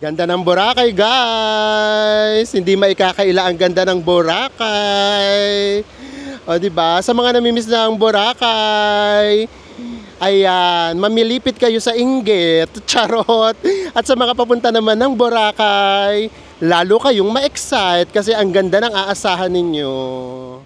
Ganda ng Boracay, guys! Hindi maikakaila ang ganda ng Boracay. O, diba? Sa mga namimiss na ang Boracay, ayan, mamilipit kayo sa Inggit, charot. At sa mga papunta naman ng Boracay, lalo kayong ma-excite kasi ang ganda ng aasahan ninyo.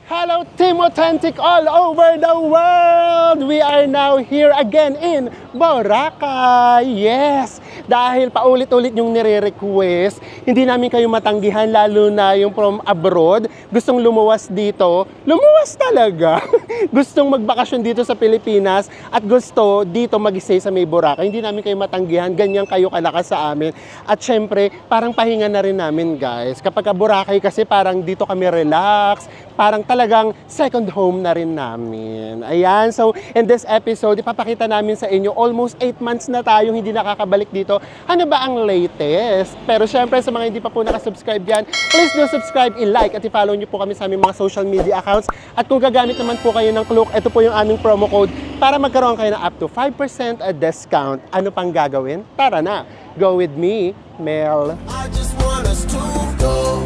Hello, Team Authentic all over the world! We are now here again in Boracay. Yes! Dahil paulit-ulit yung nire-request, hindi namin kayo matanggihan, lalo na yung from abroad. Gustong lumuwas dito. Lumuwas talaga! Gustong magbakasyon dito sa Pilipinas at gusto dito mag-stay sa may Boracay. Hindi namin kayo matanggihan, ganyan kayo kalakas sa amin. At syempre, parang pahinga na rin namin, guys. Kapag Boracay kasi parang dito kami relax, parang talagang second home na rin namin. Ayan, so in this episode, ipapakita namin sa inyo, almost 8 months na tayong hindi nakakabalik dito. Ano ba ang latest? Pero syempre, sa mga hindi pa po nakasubscribe dyan, please do subscribe, i-like at i-follow nyo po kami sa aming mga social media accounts. At kung gagamit naman po kayo ng Klook, ito po yung aming promo code para magkaroon kayo ng up to 5% discount. Ano pang gagawin? Tara na! Go with me, Mel. I just want us to go.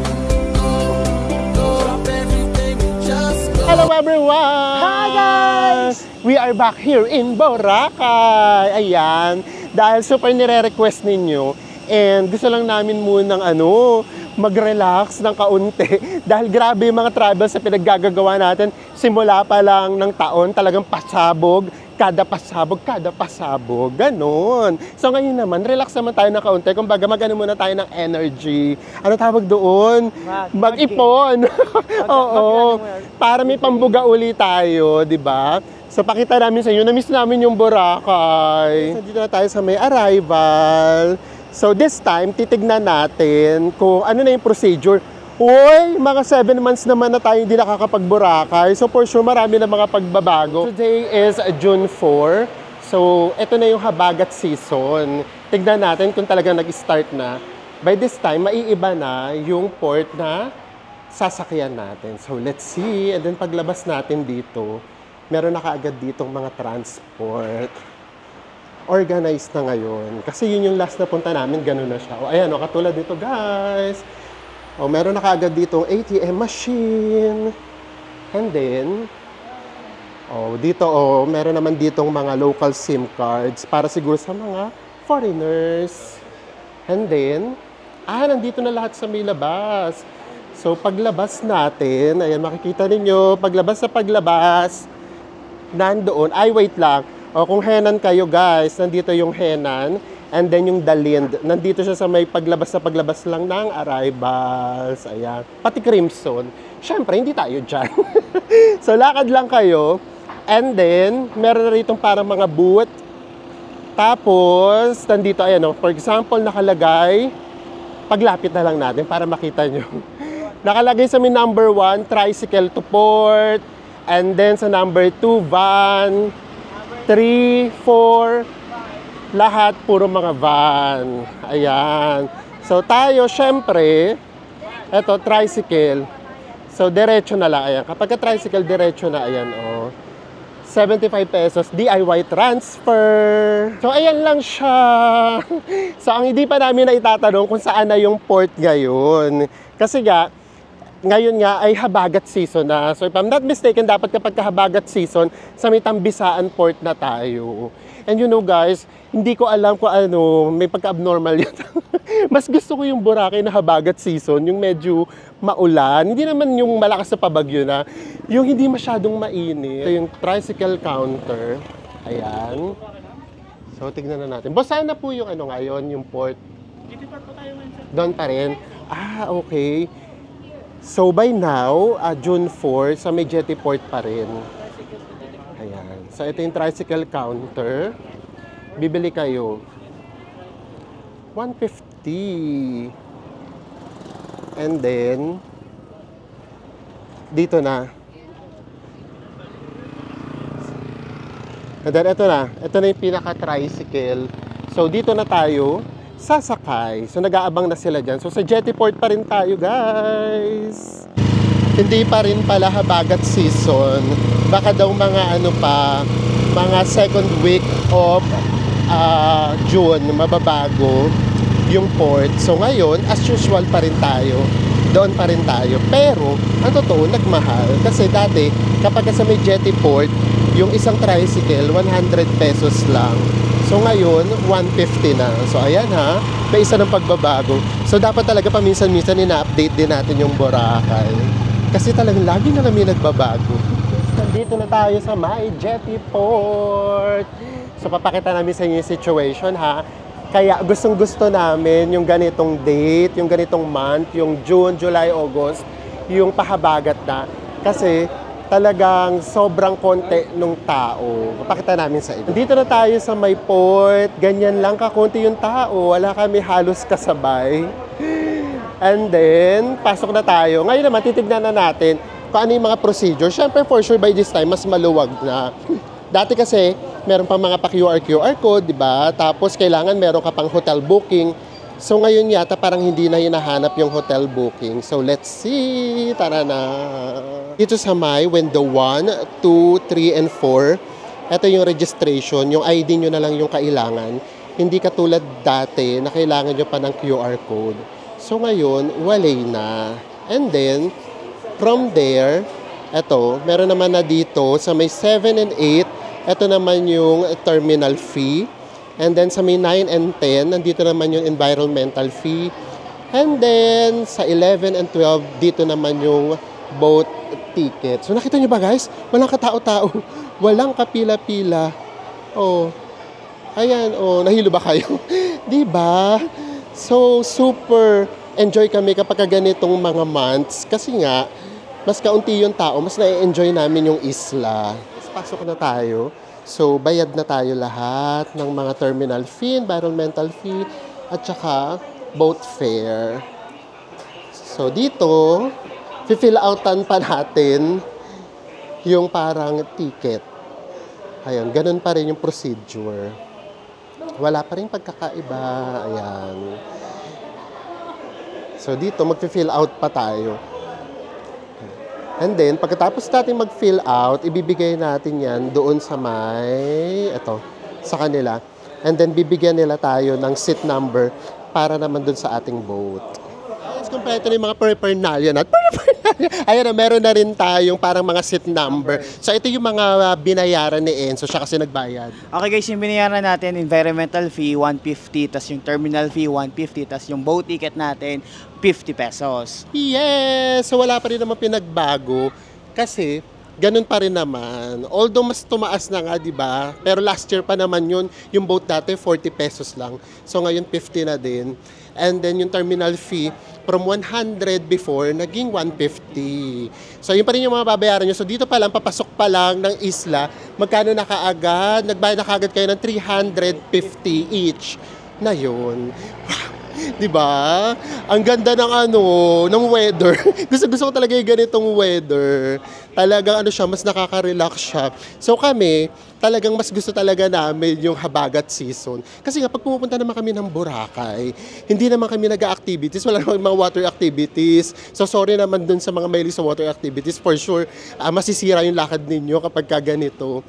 Drop everything and just go. Hello everyone! Hi guys! We are back here in Boracay. Ayan, dahil super nire-request ninyo and gusto lang namin munang mag-relax ng kaunti dahil grabe yung mga travels sa pinaggagawa natin. Simula pa lang ng taon, talagang pasabog, kada pasabog, ganon. So ngayon naman, relax naman tayo ng kaunti. Kumbaga, mag-ano muna tayo ng energy. Ano tawag doon? Mag-ipon. Oo. Para may pambuga uli tayo, di ba? So pakita namin sa inyo, na-miss namin yung Boracay. Dito na tayo sa may arrival. So this time, titignan natin kung ano na yung procedure. Uy, mga 7 months naman na tayo hindi nakakapag-Boracay. So for sure, marami na mga pagbabago. Today is June 4. So ito na yung habagat season. Tignan natin kung talagang nag-start na. By this time, maiiba na yung port na sasakyan natin. So let's see. And then paglabas natin dito, meron na kaagad ditong mga transport. Organized na ngayon. Kasi yun yung last na punta namin, ganun na siya. O ayan, katulad dito guys. O meron na kaagad ditong ATM machine. And then, dito meron naman ditong mga local SIM cards para siguro sa mga foreigners. And then, nandito na lahat sa may labas. So paglabas natin, ayan makikita ninyo, paglabas, nandoon, wait lang. O kung Henan kayo guys, nandito yung Henan. And then yung Dalind, nandito siya sa may paglabas lang ng arrivals. Ayan. Pati Crimson. Siyempre, hindi tayo dyan. So lakad lang kayo. And then, meron na rito parang mga booth. Tapos, nandito, ayan for example, nakalagay, paglapit na lang natin para makita nyo. Nakalagay sa may number 1, tricycle to port. And then sa number 2, van. 3, 4, lahat puro mga van. Ayan. So tayo, syempre, eto, tricycle. So, diretso na lang. Ayan. Kapag tricycle, diretso na. Ayan, 75 pesos, DIY transfer. So, ayan lang siya. So, ang hindi pa namin na itatanong kung saan na yung port ngayon. Kasi ngayon ay habagat season na. So if I'm not mistaken, dapat kapag habagat season, sa may Tambisaan port na tayo. And you know guys, hindi ko alam kung may pagka-abnormal yun. Mas gusto ko yung Boracay na habagat season, yung medyo maulan. Hindi naman yung malakas na pabagyo na, yung hindi masyadong mainit. Ito yung tricycle counter. Ayan. So tignan na natin. Boss, saan na po yung ngayon, yung port? Dito pa tayo ngayon. Doon pa rin? Okay. So by now, June 4, sa may Jetty Port pa rin. Ayan. So ito yung tricycle counter. Bibili kayo. 150. And then, dito na. And then ito na. Ito na yung pinaka-tricycle. So dito na tayo sasakay. So nag-aabang na sila dyan. So sa Jetty Port pa rin tayo guys. Hindi pa rin pala habagat season. Baka daw mga mga second week of June mababago yung port. So ngayon, as usual pa rin tayo. Doon pa rin tayo. Pero, ang totoo, nagmahal. Kasi dati, kapag sa may jetty port, yung isang tricycle, 100 pesos lang. So ngayon, 150 na. So ayan ha, may isa ng pagbabago. So dapat talaga paminsan-minsan ina-update din natin yung Boracay. Kasi talagang lagi na kami nagbabago. Nandito na tayo sa may jetty port. So papakita namin sa inyo yung situation ha. Kaya gustong-gusto namin yung ganitong date, yung ganitong month, yung June, July, August, yung pahabagat na. Kasi talagang sobrang konti nung tao. Papakita namin sa inyo. Dito na tayo sa may port. Ganyan lang kakunti yung tao. Wala kami halos kasabay. And then, pasok na tayo. Ngayon naman, titignan na natin kung ano yung mga procedure. Siyempre, for sure, by this time, mas maluwag na. Dati kasi, meron pa mga pa-QR code, di ba? Tapos, kailangan meron ka pang hotel booking. So, ngayon yata, parang hindi na hinahanap yung hotel booking. So, let's see. Tara na. Dito sa may window 1, 2, 3, and 4, ito yung registration. Yung ID nyo na lang yung kailangan. Hindi katulad dati na kailangan nyo pa ng QR code. So, ngayon, walay na. And then, from there, ito, meron naman na dito sa may 7 and 8, ito naman yung terminal fee. And then sa may 9 and 10, nandito naman yung environmental fee. And then sa 11 and 12, dito naman yung boat ticket. So nakita nyo ba guys? Walang katao-tao. Walang kapila-pila. Oh. Ayan, oh. Nahilo ba kayo? Diba? So super enjoy kami kapag ganitong mga months. Kasi nga, mas kaunti yung tao, mas na-enjoy namin yung isla. Pasok na tayo. So, bayad na tayo lahat ng mga terminal fee, environmental fee, at saka boat fare. So, dito, fill outan pa natin yung parang ticket. Ayun, ganun pa rin yung procedure. Wala pa rin pagkakaiba. Ayan. So, dito, mag-fill out pa tayo. And then, pagkatapos natin mag-fill out, ibibigay natin yan doon sa may, sa kanila. And then, bibigyan nila tayo ng seat number para naman doon sa ating boat. Yes, kompleto na yung mga paraphernalia natin. Ayan na, meron na rin tayong parang mga seat number. So, ito yung mga binayaran ni Enzo. Siya kasi nagbayad. Okay guys, yung binayaran natin, environmental fee 150, tas yung terminal fee 150, tas yung boat ticket natin 50 pesos. Yes! So, wala pa rin naman pinagbago. Kasi, ganun pa rin naman. Although, mas tumaas na nga, di ba? Pero last year pa naman yun, yung boat dati, 40 pesos lang. So, ngayon, 50 na din. And then, yung terminal fee, from 100 before, naging 150. So, yun pa rin yung mga babayaran nyo. So, dito pa lang, papasok pa lang ng isla, magkano na kaagad? Nagbayad na kaagad kayo ng 350 each. Na yun. Diba? Ang ganda ng weather. Gusto ko talaga yung ganitong weather. Talagang siya, mas nakaka-relax siya. So kami, talagang mas gusto talaga namin yung habagat season. Kasi nga, pag pumupunta naman kami ng Boracay, hindi naman kami nag-activities, wala naman mga water activities. So sorry naman dun sa mga mahilig sa water activities. For sure, masisira yung lakad ninyo kapag ganito.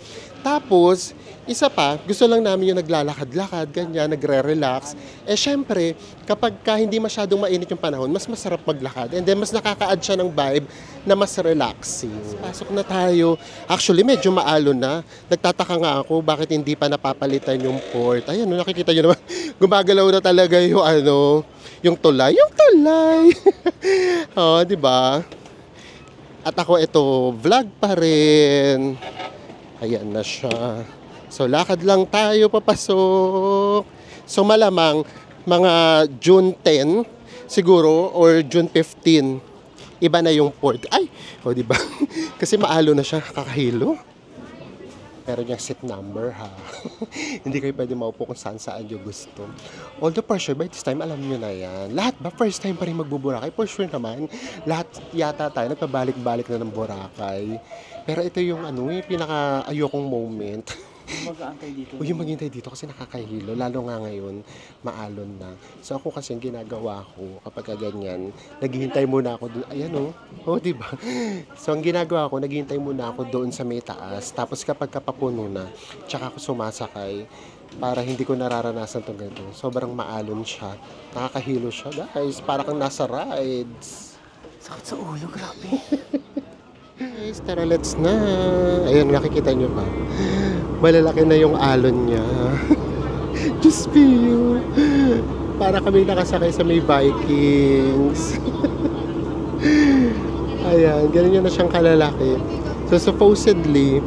Tapos, isa pa, gusto lang namin yung naglalakad-lakad, ganyan, nagre-relax. Syempre, kapag hindi masyadong mainit yung panahon, mas masarap maglakad. And then, mas nakaka-add siya ng vibe na mas relaxing. Pasok na tayo. Actually, medyo maalon na. Nagtataka nga ako, bakit hindi pa napapalitan yung port. Ayan, nakikita nyo naman, gumagalaw na talaga yung yung tulay. Yung tulay! Oh, di ba? At ako, ito, vlog pa rin. Ayan na siya. So, lakad lang tayo papasok. So, malamang mga June 10 siguro or June 15, iba na yung port. Ay! O, diba? Kasi maalo na siya, kakahilo. Meron niyang seat number, ha? Hindi kayo pwede maupo kung saan nyo gusto. Although, for sure, by this time, alam nyo na yan. Lahat ba? First time pa rin magbuburakay? For sure naman. Lahat yata tayo, nagpabalik-balik na ng Boracay. Pero ito yung yung pinaka-ayokong moment. Mag-aantay dito. O yung maghintay dito kasi nakakahilo. Lalo nga ngayon, maalon na. So ako kasi yung ginagawa ko kapag ganyan, naghihintay muna ako doon. Ayan diba? So ang ginagawa ko, naghihintay muna ako doon sa may taas. Tapos kapag kapapuno na, tsaka ako sumasakay. para hindi ko nararanasan itong ganito. Sobrang maalon siya. Nakakahilo siya, guys. Para kang nasa rides. Sakit sa ulo, grabe. Guys, tara, let's na. Ayan, nakikita nyo ba? Malalaki na yung alon niya. Just feel. Para kami nakasakay sa may Vikings. Ayan, ganyan na siyang kalalaki. So, supposedly,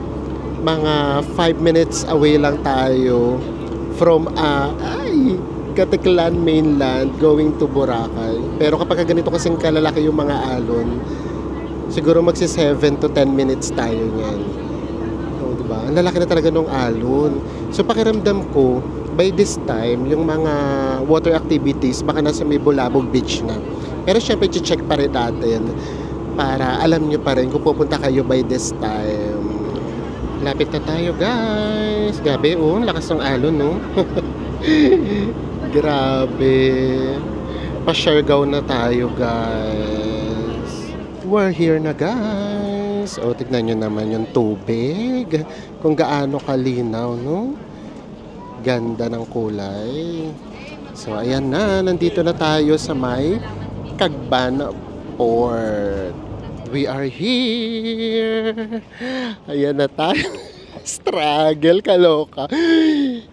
mga 5 minutes away lang tayo from Katiklan mainland going to Boracay. Pero kapag ganito kasing kalalaki yung mga alon, siguro magsi 7 to 10 minutes tayo niyan. O, diba? Ang lalaki na talaga ng alon. So, pakiramdam ko, by this time, yung mga water activities, baka nasa may Bulabog Beach na. Pero syempre, check pa rin natin para alam nyo pa rin kung pupunta kayo by this time. Lapit na tayo, guys. Grabe, oh, lakas ng alon, no? Grabe. Pa-Siargao na tayo, guys. We're here na, guys. O, tignan nyo naman yung tubig. Kung gaano kalinaw, no? Ganda ng kulay. So, ayan na. Nandito na tayo sa may Cagban Port. We are here. Ayan na tayo. Struggle, kaloka.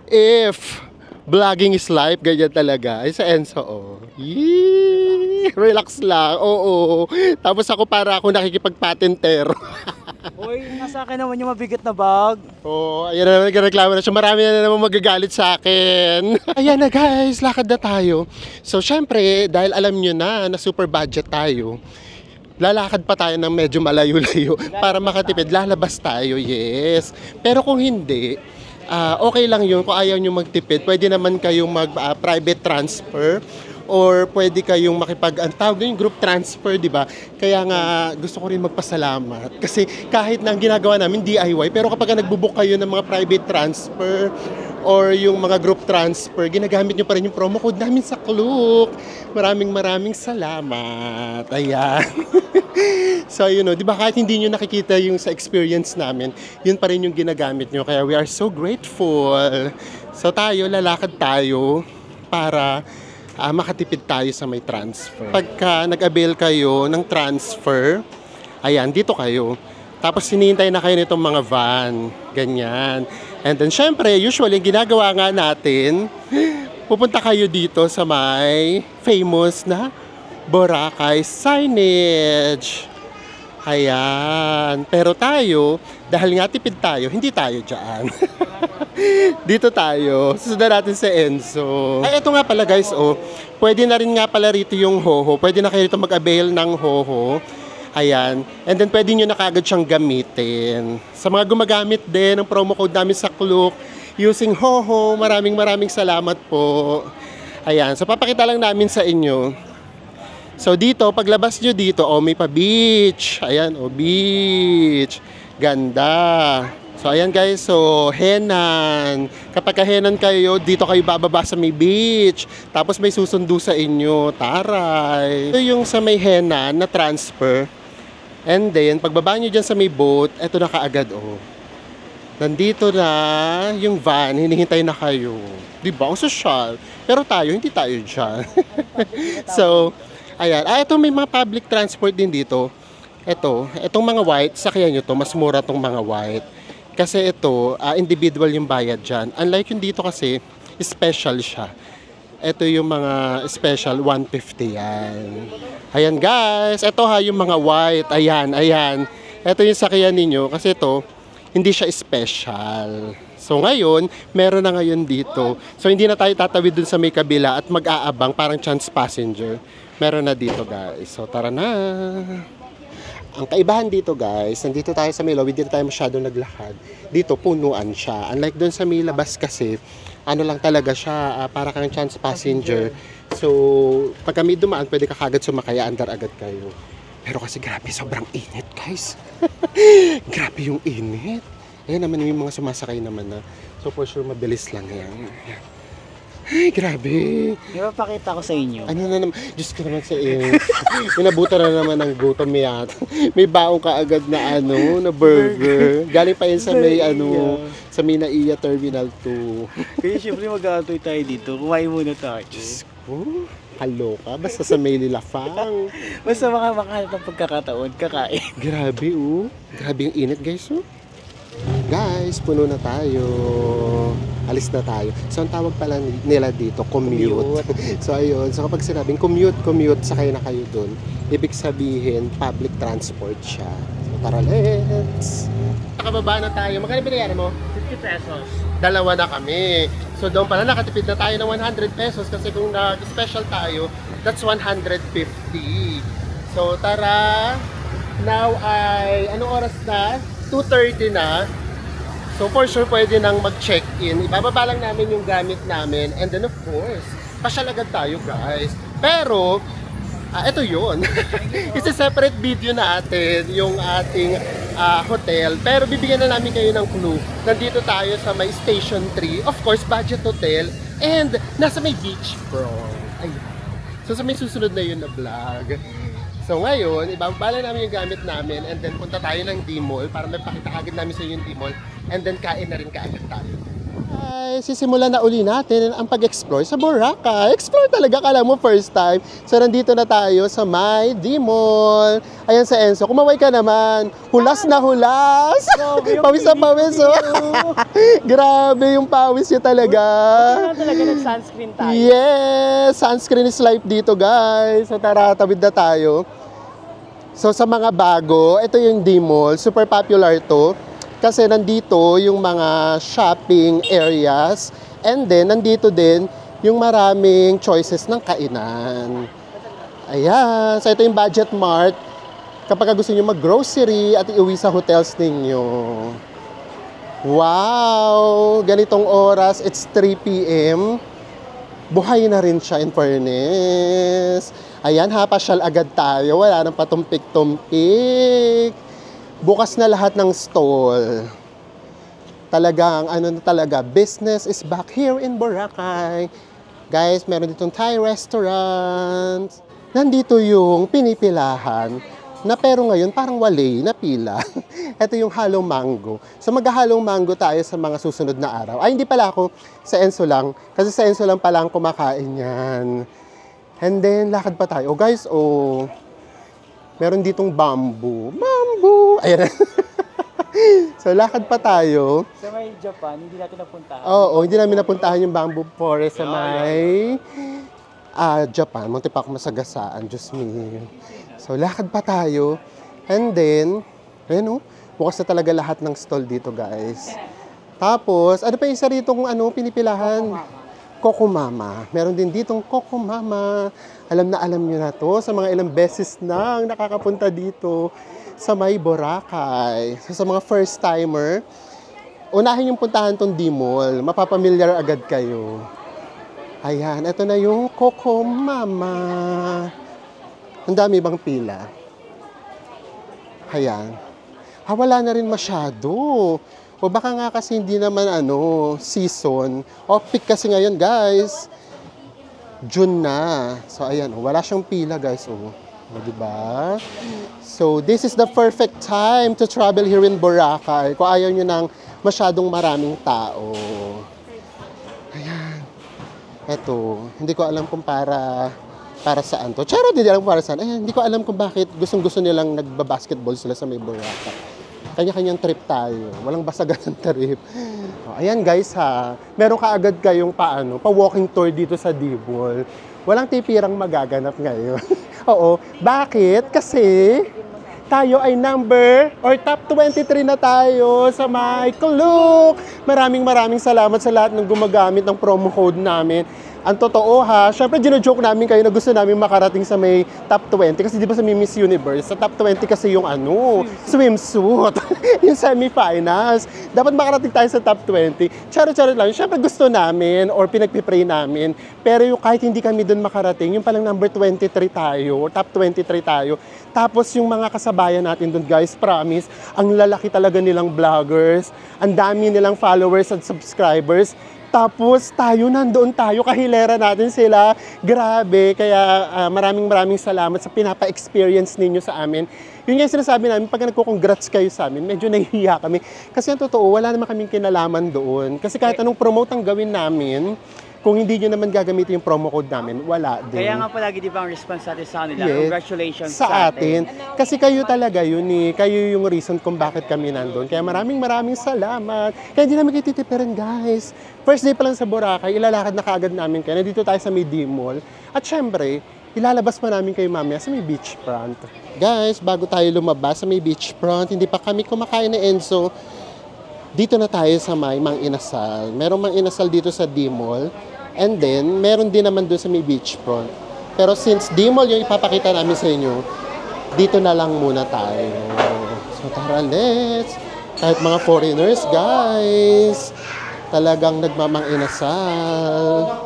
If vlogging is life, ganyan talaga. Ay, sa Enzo, oh. Yee! Relax lang, oo. Tapos ako para ako nakikipagpatentero. Uy, nasa akin naman yung mabigat na bag. Oo, ayan na naman, nagreklamo na siya. Marami na naman magagalit sa akin. Ayan na, guys, lakad na tayo. So, syempre, dahil alam nyo na super budget tayo, lalakad pa tayo ng medyo malayo-layo para makatipid. Lalabas tayo, yes. Pero kung hindi, okay lang yun. Kung ayaw nyo magtipid, pwede naman kayong mag-private transfer or pwede kayong ang tawag yung group transfer, di ba? Kaya nga gusto ko rin magpasalamat kasi kahit na ang ginagawa namin DIY, pero kapag nagbubook kayo ng mga private transfer or yung mga group transfer, ginagamit nyo pa rin yung promo code namin sa Klook. Maraming salamat. Ayan. So, you know, di ba kahit hindi nyo nakikita yung sa experience namin, yun pa rin yung ginagamit nyo. Kaya we are so grateful. So, tayo, lalakad tayo para makatipid tayo sa may transfer. Pagka nag-avail kayo ng transfer, ayan, dito kayo. Tapos hinihintay na kayo nitong mga van. Ganyan. And then, syempre, usually, ginagawa nga natin, pupunta kayo dito sa may famous na Boracay signage. Ayan. Pero tayo, dahil nga tipid tayo, hindi tayo dyan. Dito tayo. Susundan natin si Enzo. Ay, ito nga pala, guys, oh. Pwede na rin nga pala rito yung Hoho. Pwede na kayo rito mag-avail ng Hoho. Ayan. And then, pwede nyo na kagad siyang gamitin. Sa mga gumagamit din ng promo code namin sa Klook, using Hoho, maraming salamat po. Ayan. So, papakita lang namin sa inyo. So, dito, paglabas nyo dito, oh, may pa-beach. Ayan, oh, beach. Ganda. So, ayan guys, so, Henan. Kapag Henan kayo, dito kayo bababa sa may beach. Tapos may susundo sa inyo, taray. Ito yung sa may Henan na transfer. And then, pagbaba nyo dyan sa may boat, eto na kaagad, oh. Nandito na yung van, hinihintay na kayo. Diba? Ang sosyal. Pero tayo, hindi tayo dyan. So, ayan. Ito may mga public transport din dito. Itong mga white, sakyan nyo to, mas mura tong mga white. Kasi ito, individual yung bayad dyan. Unlike yung dito kasi, special siya. Ito yung mga special, 150 yan. Ayan guys, ito ha yung mga white. Ayan. Ito yung sakyan ninyo kasi ito, hindi siya special. So ngayon, meron na ngayon dito. So hindi na tayo tatawid dun sa may kabila at mag-aabang parang chance passenger. Meron na dito guys. So tara na. Ang kaibahan dito guys, nandito tayo sa Milo, hindi tayo masyado naglakad. Dito, punuan siya. Unlike doon sa may labas kasi, ano lang talaga siya, para kang chance passenger. So, pag kami dumaan, pwede ka kagad sumakay, andar agad kayo. Pero kasi grabe, sobrang init guys. Grabe yung init. Ayan naman yung mga sumasakay naman na. So, for sure, mabilis lang yan. Ay, grabe. Ipapakita ko sa inyo. Ano na naman? Diyos ko naman sa Inabutan na naman ng gutom yata. May baong kaagad na na burger. Galing pa yun sa may sa Minaiya Terminal 2. Kaya syempre mag-aatoy tayo dito. Kumain muna tayo. Oh, kaloka. Basta sa may Lilafang. Basta makahanap ng pagkakataon, kakain. Grabe, oh. Grabe yung init, guys, oh. Guys, puno na tayo. Alis na tayo. So, ang tawag pala nila dito, commute. So, ayun. So, kapag sinabing commute, sakay na kayo dun. Ibig sabihin, public transport siya. So, tara, let's. Nakababa na tayo. Magkano binayaran mo? 50 pesos. Dalawa na kami. So, doon pala nakatipid na tayo ng 100 pesos kasi kung nag-special tayo, that's 150. So, tara. Now ay, anong oras na? 2:30 na. So for sure pwede nang mag-check-in. Ibababa lang namin yung gamit namin. And then of course, pasyal agad tayo guys. Pero, ito yun. It's a separate video natin yung ating hotel. Pero bibigyan na namin kayo ng clue. Nandito tayo sa may Station 3. Of course, budget hotel. And nasa may beach front. Ayun. So sa may susunod na yun na vlog. So ngayon, ibababa lang namin yung gamit namin and then punta tayo ng D-Mall para magpakita agad namin sa yung D-Mall and then kain na rin kaagad tayo. Ay, sisimulan na uli natin ang pag-explore sa Boracay. Explore talaga, kala mo first time. So nandito na tayo sa my D-Mall. Ayan sa Enzo, kumaway ka naman. Hulas na hulas. Pawis na pawis. Oh. Grabe yung pawis niya talaga. Talaga nag-sunscreen tayo. Yes! Sunscreen is life dito, guys. So tara, tawid na tayo. So sa mga bago, ito yung D-Mall. Super popular to. Kasi nandito yung mga shopping areas. And then, nandito din yung maraming choices ng kainan. Ayan. So ito yung Budget Mart. Kapag gusto nyo mag-grocery at iuwi sa hotels ninyo. Wow! Ganitong oras, it's 3 p.m. Buhay na rin siya in fairness. Ayan, pasyal agad tayo. Wala nang patumpik-tumpik. Bukas na lahat ng stall. Talagang, business is back here in Boracay. Guys, meron ditong Thai restaurant. Nandito yung pinipilahan na pero ngayon parang wala na pila. Ito yung halong mango. So maghahalong mango tayo sa mga susunod na araw. Ay, hindi pala ako. Sa Enzo lang. Kasi sa Enzo lang pala ang kumakain yan. And then, lakad pa tayo. Oh, guys, meron ditong bamboo. Bamboo! Ayan. So, lakad pa tayo. Sa may Japan, hindi natin napuntahan. Oo, hindi namin napuntahan yung bamboo forest sa may Japan. Munti pa ako masagasaan. Diyos me. So, lakad pa tayo. And then, ayun bukas na talaga lahat ng stall dito, guys. Tapos, ano pa yung isa ritong pinipilahan? Coco Mama. Meron din ditong Coco Mama. Alam nyo na to sa mga ilang beses nang nakakapunta dito sa may Boracay. So, sa mga first timer, unahin yung puntahan tong D-Mall. Mapapamilyar agad kayo. Ayan, ito na yung Coco Mama. Ang dami bang pila? Ayan. Wala na rin masyado. O baka nga kasi hindi naman season. Off-peak kasi ngayon, guys. June na. So, ayan. Wala siyang pila, guys. Diba? So, this is the perfect time to travel here in Boracay. Kung ayaw nyo ng masyadong maraming tao. Ayan. Eto. Hindi ko alam kung para saan to. Charot, hindi alam kung para saan. Ayan, hindi ko alam kung bakit gustong-gusto nilang nagbabasketball sila sa may Boracay. Kanya-kanyang trip tayo. Walang basagan ng trip. Ayan guys meron kaagad kayong pa-walking tour dito sa D-Mall. Walang tipirang magaganap ngayon. Oo. Bakit? Kasi tayo ay top 23 na tayo sa may Klook. Maraming salamat sa lahat ng gumagamit ng promo code namin. Ang totoo syempre gino-joke namin kayo na gusto namin makarating sa may top 20 kasi di ba sa Miss Universe, sa top 20 kasi yung swimsuit, yung semifinals. Dapat makarating tayo sa top 20. Charot lang. Syempre gusto namin or pinagpipray namin. Pero yung kahit hindi kami doon makarating, yung palang number 23 tayo or top 23 tayo. Tapos yung mga kasabayan natin doon, guys, promise, ang lalaki talaga nilang vloggers, ang dami nilang followers at subscribers. Tapos tayo, nandoon tayo, kahilera natin sila. Grabe, kaya maraming salamat sa pinapa-experience ninyo sa amin. Yun nga yung sinasabi namin, pag nagko-congrats kayo sa amin, medyo nahihiya kami. Kasi ang totoo, wala naman kaming kinalaman doon. Kasi kahit anong promote ang gawin namin, kung hindi nyo naman gagamitin yung promo code namin, wala din. Kaya nga palagi di ba ang response natin sa kanila? Yes. Congratulations Sa atin. Kasi kayo talaga yun eh. Kayo yung reason kung bakit kami nandun. Kaya maraming salamat. Kaya hindi namin kititipirin, guys. First day pa lang sa Boracay, ilalakad na kaagad namin kayo. Nandito tayo sa may D-Mall. At syempre, ilalabas pa namin kayo mamaya sa may beachfront. Guys, bago tayo lumabas sa may beachfront, hindi pa kami kumakain na Enzo. Dito na tayo sa may Mang Inasal. Merong Mang Inasal dito sa D-Mall. And then, meron din naman doon sa may beachfront. Pero since D-Mall yung ipapakita namin sa inyo, dito na lang muna tayo. So tara, let's! Kahit mga foreigners, guys, talagang nagmamang inasal.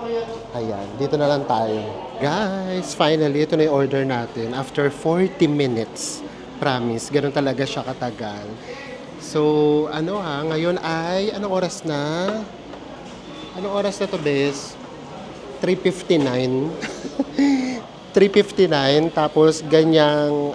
Ayan, dito na lang tayo. Guys, finally, ito na yung order natin. After 40 minutes, promise, ganun talaga siya katagal. So, ngayon ay, anong oras na? Anong oras na to, bes? 3:59. 3:59, tapos ganyang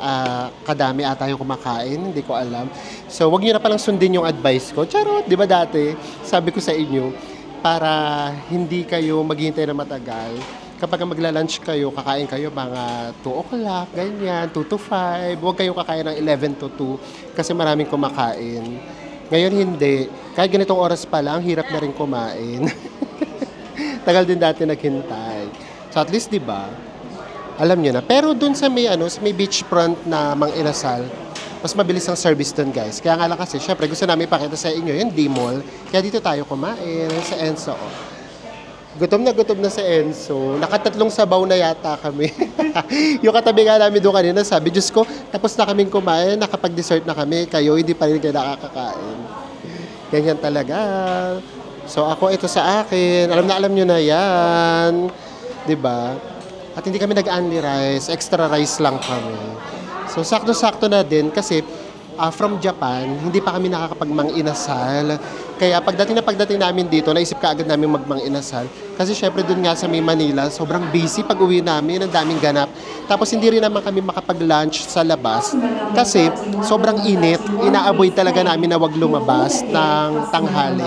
kadami ata yung kumakain, hindi ko alam. So, wag niyo na palang sundin yung advice ko. Charot, di ba dati? Sabi ko sa inyo, para hindi kayo maghihintay na matagal. Kapag magla-lunch kayo, kakain kayo mga 2 o'clock, ganyan, 2 to 5. Huwag kayo kakain ng 11 to 2 kasi maraming kumakain. Ngayon hindi. Kahit ganitong oras pa lang, hirap na rin kumain. Tagal din dati naghintay. So at least, di ba, alam nyo na. Pero dun sa may, sa may beachfront na Mang Inasal, mas mabilis ang service dun, guys. Kaya nga lang kasi, syempre, gusto namin ipakita sa inyo yung D-Mall. Kaya dito tayo kumain sa Enzo. Gutom na sa Enzo. Nakatatlong sabaw na yata kami. Yung katabi nga namin doon kanina, sabi, Diyos ko, tapos na kaming kumain, nakapag-dessert na kami, kayo hindi pa rin kayo nakakakain. Ganyan talaga. So ako, ito sa akin. Alam nyo na yan. 'Di ba? At hindi kami nag-only rice. Extra rice lang kami. So sakto-sakto na din kasi from Japan, hindi pa kami nakakapagmang inasal. Kaya pagdating namin dito, naisip ka agad namin magmang inasal. Kasi syempre dun nga sa may Manila, sobrang busy pag uwi namin, ang daming ganap. Tapos hindi rin naman kami makapag-lunch sa labas. Kasi sobrang init, ina-avoid talaga namin na wag lumabas ng tanghali.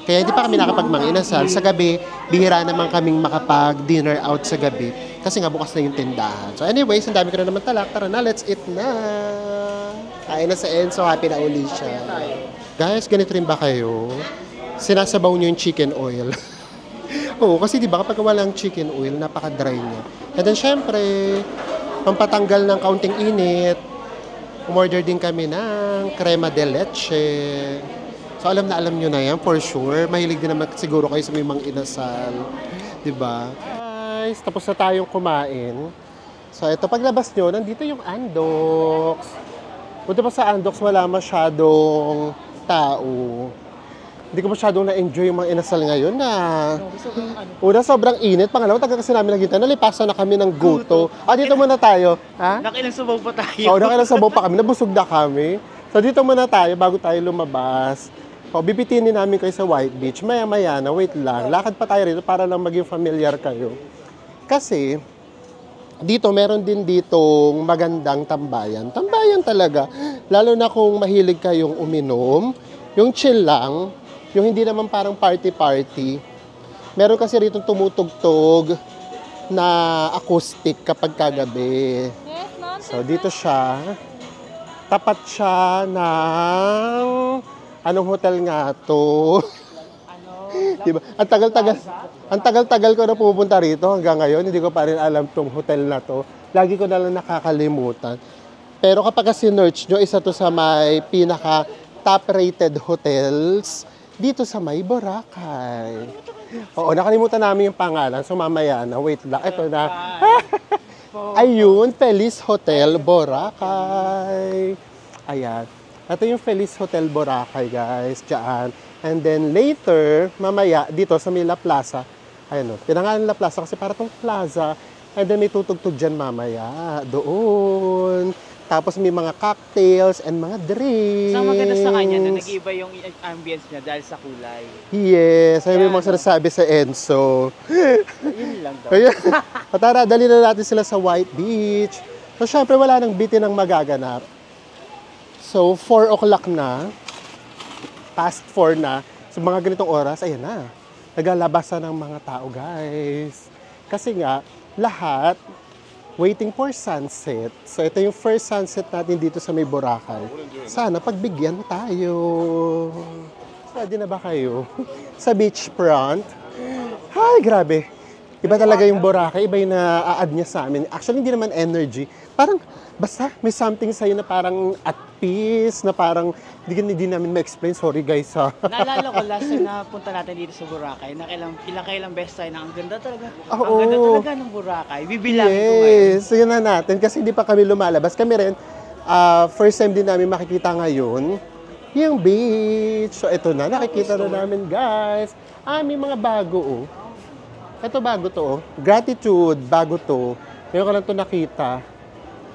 Kaya hindi pa kami nakapagmang inasal. Sa gabi, bihira naman kaming makapag-dinner out sa gabi. Kasi nga bukas na yung tindahan. So anyways, ang dami ko na naman talak. Tara na, let's eat na! Kain na sa Enzo, happy na uli siya. Guys, ganito rin ba kayo? Sinasabaw nyo yung chicken oil. Oo, kasi di ba kapag walang chicken oil, napaka-dry niya. And then syempre, pampatanggal ng kaunting init, umorder din kami ng crema de leche. So alam nyo na yan, for sure. Mahilig din naman siguro kayo sa may Mang Inasal. Diba? Guys, tapos na tayong kumain. So ito, paglabas nyo, nandito yung Andox. Buti pa sa Andox, wala masyadong tao. Hindi ko masyadong na-enjoy yung Mang Inasal ngayon na... Una, sobrang init. Pangalawa, taga kasi namin naghintay. Nalipasan na kami ng guto. Dito muna tayo. Ha? Nakilang sabaw pa tayo. Oo, nakilang sabaw pa kami. Nabusog na kami. So dito muna tayo bago tayo lumabas. Bibitinin namin kayo sa White Beach. Maya-maya na, wait lang. Lakad pa tayo rito para lang maging familiar kayo. Kasi, dito, meron din ditong magandang tambayan. Tambayan talaga. Lalo na kung mahilig kayong uminom. Yung chill lang. Yung hindi naman parang party-party. Meron kasi rito tumutugtog na acoustic kapag kagabi. So, dito siya. Tapat siya ng... Anong hotel nga to? Diba? Ang tagal-tagal ko na pupunta rito hanggang ngayon. Hindi ko pa rin alam tong hotel na to. Lagi ko na lang nakakalimutan. Pero kapag sinearch nyo, isa to sa may pinaka top-rated hotels dito sa may Boracay. Oo, nakalimutan namin yung pangalan. So mamaya na, wait lang. Ito na. Ayun, Feliz Hotel Boracay. Ayan. Ito yung Feliz Hotel Boracay, guys, dyan. And then later, mamaya, dito sa Mila Plaza, ayun o, pinangalan La Plaza kasi para tong plaza. And then may tutugtog dyan mamaya, doon. Tapos may mga cocktails and mga drinks. So, ang maganda sa kanya na nag-iiba yung ambience niya dahil sa kulay. Yes, ay may Ayan, mga sinasabi sa Enzo. Yun lang daw. Kaya, tara, dali na natin sila sa White Beach. So, syempre, wala nang bitin ang magaganap. So, 4 o'clock na. Past 4 na. So, mga ganitong oras, ayan na. Naglalabasan ng mga tao, guys. Kasi nga, lahat waiting for sunset. So, ito yung first sunset natin dito sa may Boracay. Sana pagbigyan mo tayo. Ready na ba kayo? Sa beachfront. Ay, grabe. Iba talaga yung Boracay. Iba yung na-add niya sa amin. Actually, hindi naman energy. Parang, basta may something sa'yo na parang at peace, na parang hindi namin ma-explain. Sorry guys ha. Naalala ko last time na punta natin dito sa Boracay, na ilang beses tayo na ang ganda talaga. Oo. Ang ganda talaga ng Boracay. Bibilangin ko ngayon. Yes, yun na natin. Kasi hindi pa kami lumalabas. Kami rin, first time din namin makikita ngayon yung beach. So ito na, nakikita na namin guys. May mga bago oh. Ito bago to oh. Gratitude, bago to. Ngayon ko lang to nakita.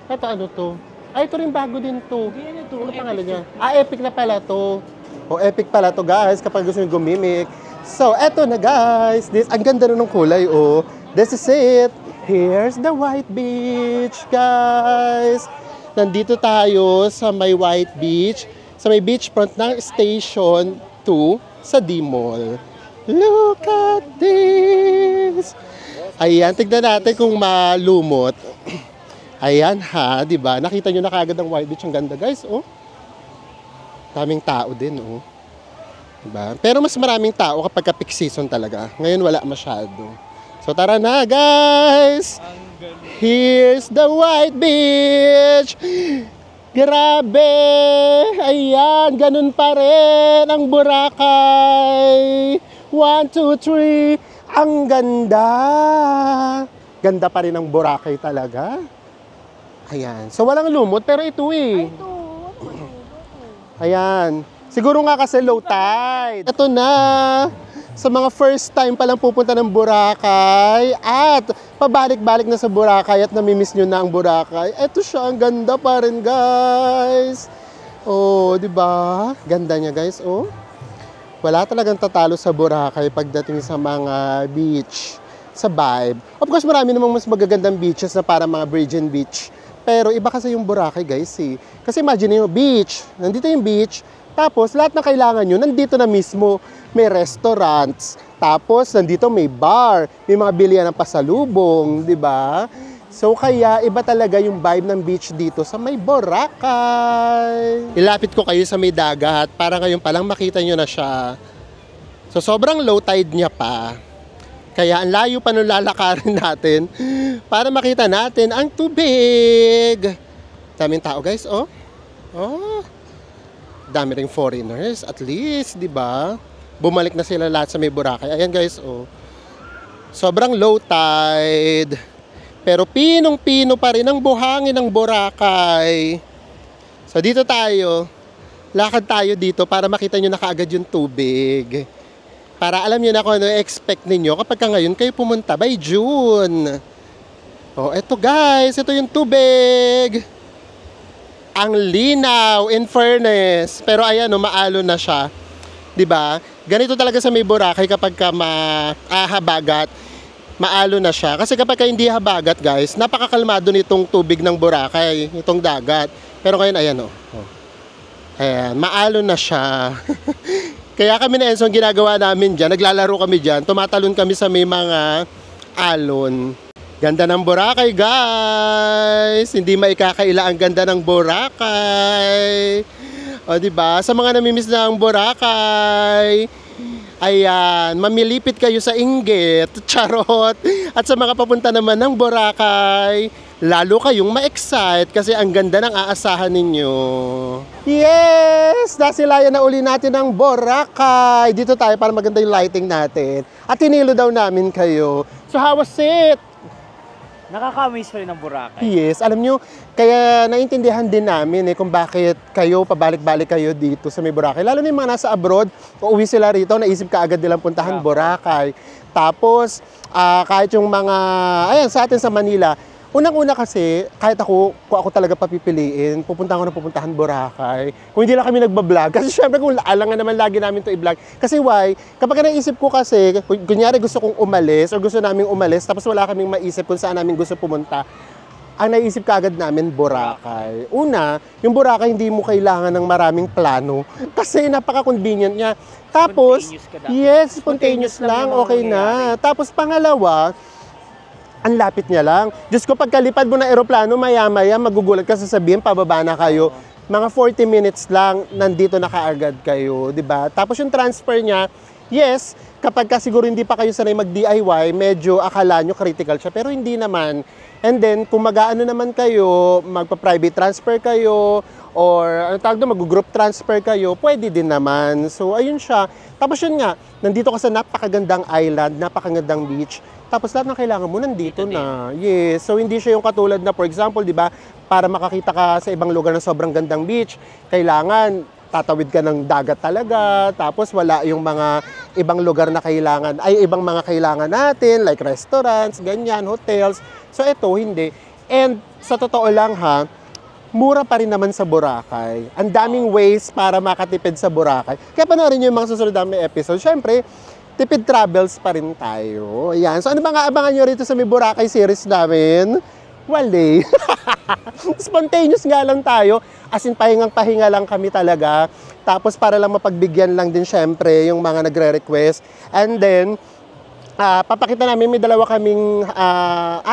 Ito ano to? Ito rin bago din to. Ano pangalan niya? Epic na pala to. Epic pala to guys kapag gusto nyo gumimik. So, eto na guys. Ang ganda na ng kulay oh. This is it. Here's the White Beach guys. Nandito tayo sa may White Beach. Sa may beachfront ng Station 2 sa D-Mall. Look at this! Ayan, tignan natin kung malumot. Ayan ha, di ba? Nakita nyo na kaagad ang White Beach. Ang ganda guys, oh. Daming tao din, oh. Diba? Pero mas maraming tao kapag peak season talaga. Ngayon wala masyado. So tara na guys! Here's the White Beach! Grabe! Ayan, ganun pa rin ang Boracay! 1, 2, 3! Ang ganda! Ganda pa rin ang Boracay talaga. Ayan. So, walang lumot, pero ito eh. Ayan. Siguro nga kasi low tide. Ito na. Sa mga first time pa lang pupunta ng Boracay at pabalik-balik na sa Boracay at namimiss nyo na ang Boracay. Ito siya, ang ganda pa rin, guys. Oh, di ba? Ganda niya, guys. Oh. Wala talagang tatalo sa Boracay pagdating sa mga beach, sa vibe. Of course, marami namang mas magagandang beaches na para mga virgin beach. Pero iba kasi yung Boracay, guys, eh. Kasi imagine nyo, beach. Nandito yung beach. Tapos, lahat ng kailangan nyo, nandito na mismo. May restaurants. Tapos, nandito may bar. May mga bilihan ng pasalubong, di ba? So, kaya iba talaga yung vibe ng beach dito sa may Boracay. Ilapit ko kayo sa may dagat para ngayon palang makita nyo na siya. So, sobrang low tide niya pa. Kaya ang layo pa nung lalakarin natin para makita natin ang tubig. Daming tao, guys, oh. Oh. Dami ring foreigners, at least, di ba? Bumalik na sila lahat sa may Boracay. Ayan, guys, oh. Sobrang low tide. Pero pinong-pino pa rin ang buhangin ng Boracay. So, dito tayo. Lakad tayo dito para makita nyo na kaagad yung tubig. Para alam nyo na kung ano expect ninyo kapag ngayon kayo pumunta by June. Oh, eto guys, ito yung tubig. Ang linaw, in fairness. Pero ayan, oh, maalo na siya. 'Di ba? Ganito talaga sa may Boracay kapag ka habagat, maalo na siya. Kasi kapag ka hindi habagat, guys, napakakalmado nitong tubig ng Boracay, itong dagat. Pero ngayon, ayan, oh. Ayan, maalo na siya. Kaya kami na Enzo, ang ginagawa namin dyan, naglalaro kami dyan, tumatalon kami sa may mga alon. Ganda ng Boracay, guys! Hindi maikakaila ang ganda ng Boracay. O, diba? Sa mga namimiss na ang Boracay, ayan, mamilipit kayo sa inggit, charot. At sa mga papunta naman ng Boracay, lalo kayong ma-excite kasi ang ganda ng aasahan ninyo. Yes! Nasilayan na uli natin ang Boracay. Dito tayo para maganda yung lighting natin. At tinilo daw namin kayo. So how was it? Nakaka-amaze pa rin ang Boracay. Yes, alam nyo, kaya naintindihan din namin kung bakit kayo, pabalik-balik kayo dito sa may Boracay. Lalo na yung mga nasa abroad, uuwi sila rito, naisip ka agad nilang puntahan Boracay. Tapos, kahit yung mga, ayan, sa atin sa Manila, Unang-una kasi, kahit kung ako talaga papipiliin, pupuntahan Boracay. Kung hindi lang kami nagbablog. Kasi syempre kung alangan naman lagi namin to i-vlog. Kasi why? Kapag naisip ko kasi, kunyari gusto kong umalis o gusto naming umalis, tapos wala kaming maisip kung saan namin gusto pumunta, ang naisip kaagad namin, Boracay. Una, yung Boracay hindi mo kailangan ng maraming plano kasi napaka-convenient niya. Tapos, Spontaneous ka dapat. yes, spontaneous Spontaneous lang lang, yung okay na. Tapos pangalawa, ang lapit niya lang. Diyos ko, pagkalipad mo ng eroplano, maya-maya, magugulat ka sasabihin, pababa na kayo. Mga 40 minutes lang, nandito na kaagad kayo, di ba? Tapos yung transfer niya, yes, kapag ka siguro hindi pa kayo sanay mag-DIY, medyo akala nyo critical siya, pero hindi naman. And then, kung mag-aano naman kayo, magpa-private transfer kayo, or ano tawag doon, mag-group transfer kayo, pwede din naman. So, ayun siya. Tapos yun nga, nandito ka sa napakagandang island, napakagandang beach, tapos lahat ng kailangan mo nandito na. Yes. So, hindi siya yung katulad na, for example, di ba, para makakita ka sa ibang lugar na sobrang gandang beach, kailangan tatawid ka ng dagat talaga, tapos wala yung mga ibang lugar na kailangan, ay ibang mga kailangan natin, like restaurants, ganyan, hotels. So, ito, hindi. And sa totoo lang ha, mura pa rin naman sa Boracay. Ang daming ways para makatipid sa Boracay. Kaya panoorin nyo yung mga susunod na may episode. Siyempre, tipid travels pa rin tayo. Ayan. So, ano ba nga abangan nyo rito sa may Boracay series namin? Wale. Spontaneous nga lang tayo. As in, pahingang-pahinga lang kami talaga. Tapos, para lang mapagbigyan lang din syempre yung mga nagre-request. And then, papakita namin, may dalawa kaming,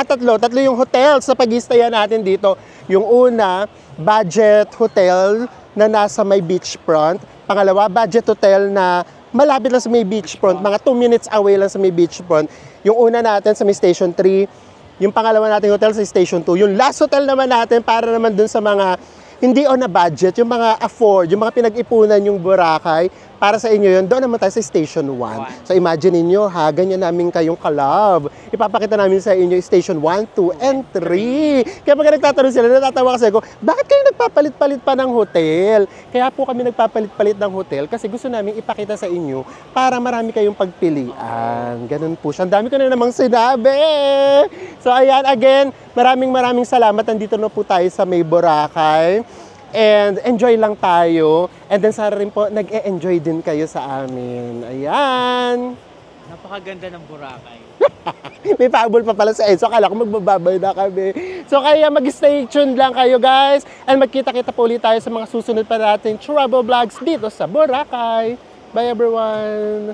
tatlo yung hotels sa pag-istayan natin dito. Yung una, budget hotel na nasa may beachfront. Pangalawa, budget hotel na malapit lang sa may beachfront, mga 2 minutes away lang sa may beachfront. Yung una natin sa may Station 3, yung pangalawa nating hotel sa Station 2. Yung last hotel naman natin para naman dun sa mga hindi on a budget, yung mga afford, yung mga pinag-ipunan yung Boracay, para sa inyo yun, doon naman tayo sa Station 1. So imagine niyo ha, ganyan namin kayong kalab. Ipapakita namin sa inyo Station 1, 2, and 3. Kaya pag nagtatanong sila, natatawa kasi ako, bakit kayo nagpapalit-palit pa ng hotel? Kaya po kami nagpapalit-palit ng hotel kasi gusto namin ipakita sa inyo para marami kayong pagpilian. Ganun po siya. Ang dami ko na namang sinabi. So ayan, again, maraming salamat. Nandito na po tayo sa may Boracay. And enjoy lang tayo. And then sana rin po, nag-e-enjoy din kayo sa amin. Ayan. Napakaganda ng Boracay. May pahabol pa pala sa Enzo. Akala ko magbababay na kami. So kaya mag-stay tuned lang kayo guys. And magkita-kita po ulit tayo sa mga susunod pa natin travel vlogs dito sa Boracay. Bye everyone.